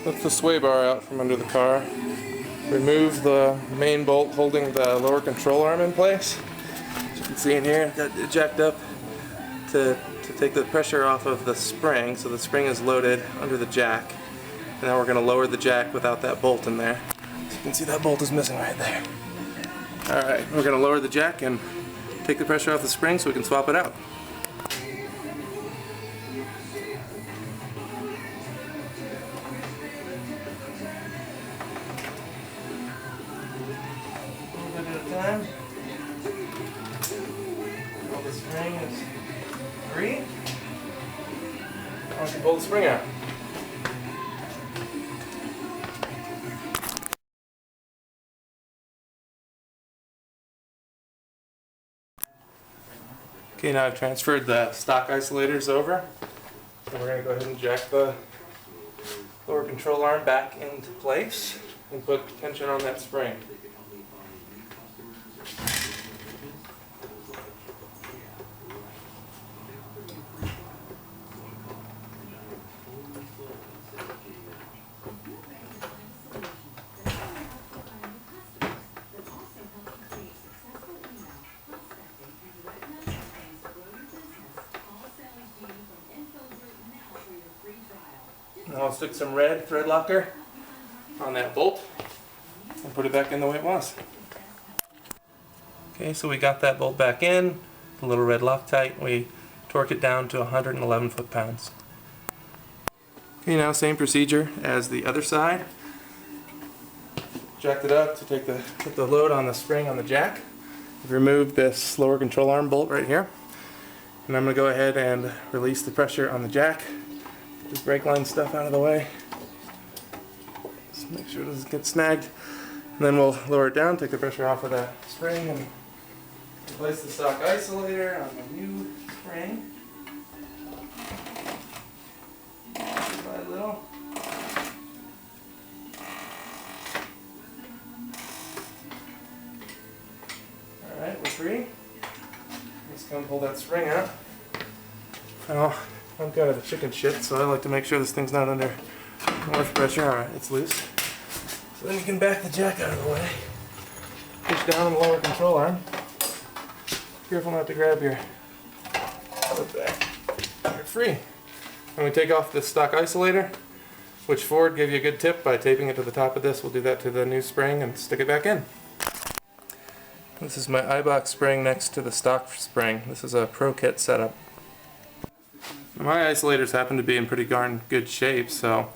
Lift the sway bar out from under the car. Remove the main bolt holding the lower control arm in place. As you can see in here, I've got it jacked up to take the pressure off of the spring, so the spring is loaded under the jack. And now we're going to lower the jack without that bolt in there. So you can see that bolt is missing right there. Alright, we're going to lower the jack and take the pressure off the spring so we can swap it out. A little bit at a time. Pull the spring is free. Now we can pull the spring out. Okay, now I've transferred the stock isolators over. So we're going to go ahead and jack the lower control arm back into place and put tension on that spring. Now I'll stick some red thread locker on that bolt and put it back in the way it was. Okay, so we got that bolt back in, the little red Loctite. We torque it down to 111 foot-pounds. Okay, now same procedure as the other side. Jacked it up to put the load on the spring on the jack. We've removed this lower control arm bolt right here. And I'm going to go ahead and release the pressure on the jack. This brake line stuff out of the way. Just make sure it doesn't get snagged. And then we'll lower it down, take the pressure off of that spring, and replace the stock isolator on the new spring. Little by little. Alright, we're free. Let's come pull that spring out. Now, I'm kind of a chicken shit, so I like to make sure this thing's not under much pressure. Alright, it's loose. So then you can back the jack out of the way. Push down on the lower control arm. Careful not to grab your foot there. You're free. And we take off this stock isolator, which Ford gave you a good tip by taping it to the top of this. We'll do that to the new spring and stick it back in. This is my iBox spring next to the stock spring. This is a Pro Kit setup. My isolators happen to be in pretty darn good shape, so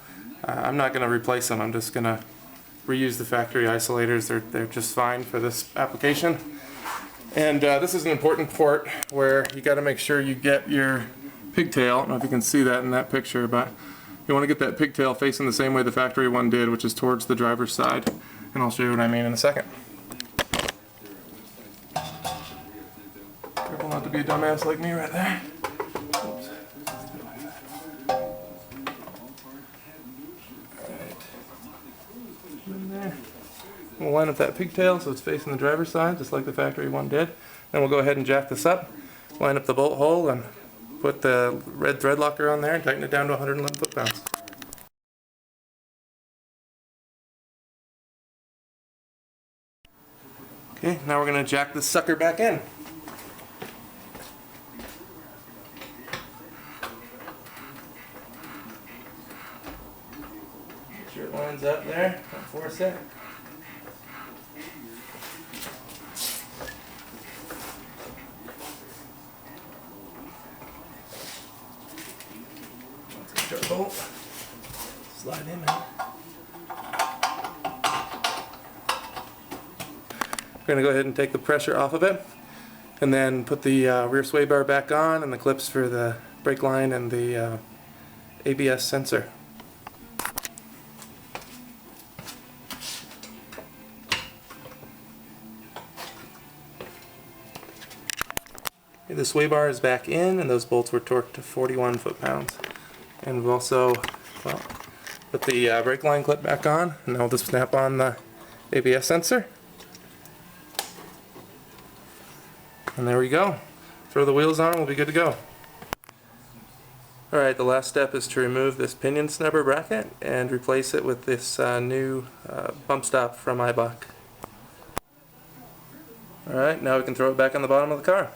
I'm not going to replace them. I'm just going to reuse the factory isolators. They're just fine for this application. And this is an important part where you got to make sure you get your pigtail. I don't know if you can see that in that picture, but you want to get that pigtail facing the same way the factory one did, which is towards the driver's side. And I'll show you what I mean in a second. Careful not to be a dumbass like me right there. Oops. We'll line up that pigtail so it's facing the driver's side, just like the factory one did. Then we'll go ahead and jack this up, line up the bolt hole, and put the red thread locker on there and tighten it down to 111 foot-pounds. Okay, now we're going to jack this sucker back in. Make sure it lines up there, don't force it. Let's get our bolt. Slide in there. We're going to go ahead and take the pressure off of it and then put the rear sway bar back on and the clips for the brake line and the ABS sensor. Okay, the sway bar is back in and those bolts were torqued to 41 foot-pounds. And we've also put the brake line clip back on, and now we'll just snap on the ABS sensor. And there we go. Throw the wheels on and we'll be good to go. Alright, the last step is to remove this pinion snubber bracket and replace it with this new bump stop from Eibach. Alright, now we can throw it back on the bottom of the car.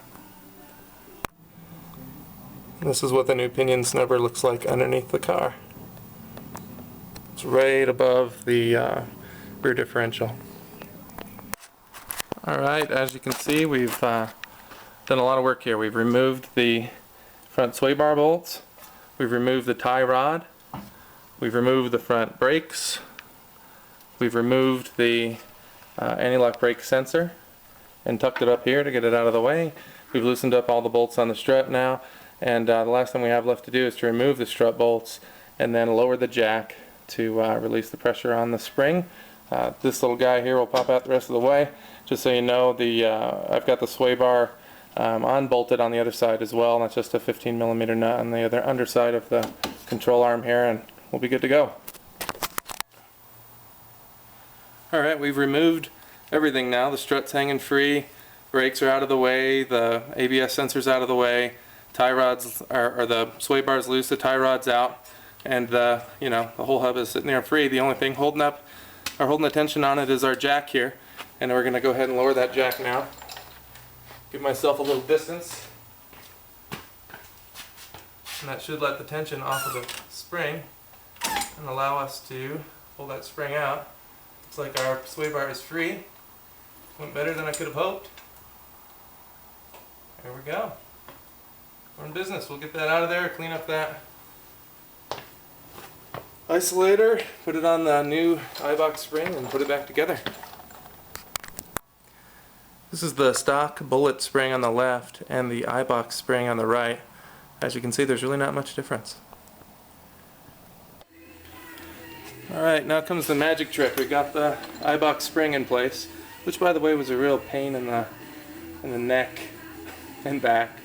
This is what the new pinion snubber looks like underneath the car. It's right above the rear differential. Alright, as you can see, we've done a lot of work here. We've removed the front sway bar bolts, we've removed the tie rod, we've removed the front brakes, we've removed the anti-lock brake sensor and tucked it up here to get it out of the way. We've loosened up all the bolts on the strut now, and the last thing we have left to do is to remove the strut bolts and then lower the jack to release the pressure on the spring. This little guy here will pop out the rest of the way. Just so you know, I've got the sway bar unbolted on the other side as well, and that's just a 15mm nut on the other underside of the control arm here, and we'll be good to go. Alright, we've removed everything now. The strut's hanging free, brakes are out of the way, the ABS sensor's out of the way, tie rods or the sway bar's loose, the tie rod's out, and the whole hub is sitting there free. The only thing holding the tension on it is our jack here, and we're going to go ahead and lower that jack now. Give myself a little distance, and that should let the tension off of the spring and allow us to pull that spring out. Looks like our sway bar is free. Went better than I could have hoped. There we go. We're in business. We'll get that out of there, clean up that isolator, put it on the new Eibach spring, and put it back together. This is the stock Bullitt spring on the left and the Eibach spring on the right. As you can see, there's really not much difference. Alright, now comes the magic trick. We got the Eibach spring in place, which by the way was a real pain in the neck and back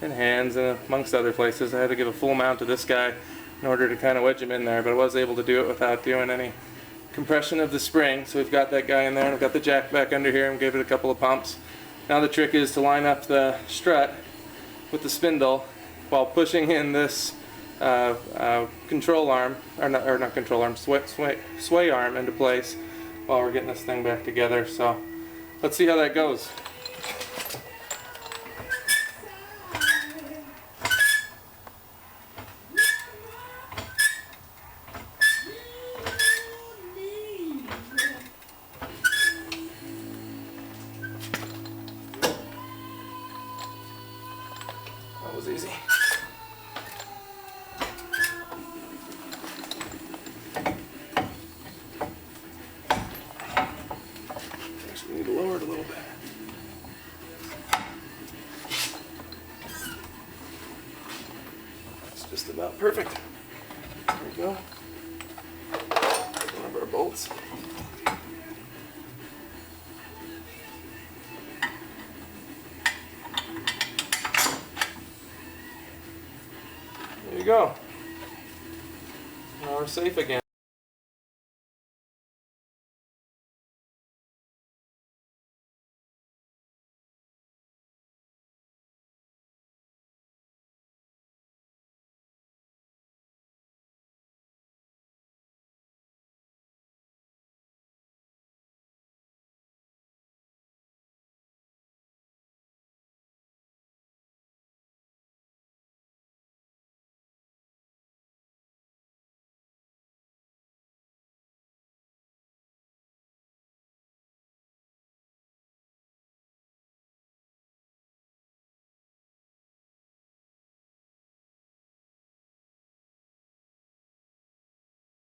and hands and amongst other places. I had to give a full mount to this guy in order to kind of wedge him in there, but I was able to do it without doing any compression of the spring. So we've got that guy in there, and I've got the jack back under here and gave it a couple of pumps. Now the trick is to line up the strut with the spindle while pushing in this control arm, or not control arm, sway arm into place while we're getting this thing back together. So let's see how that goes. That was easy. Actually, we need to lower it a little bit. That's just about perfect. There we go. One of our bolts. There you go. Now we're safe again.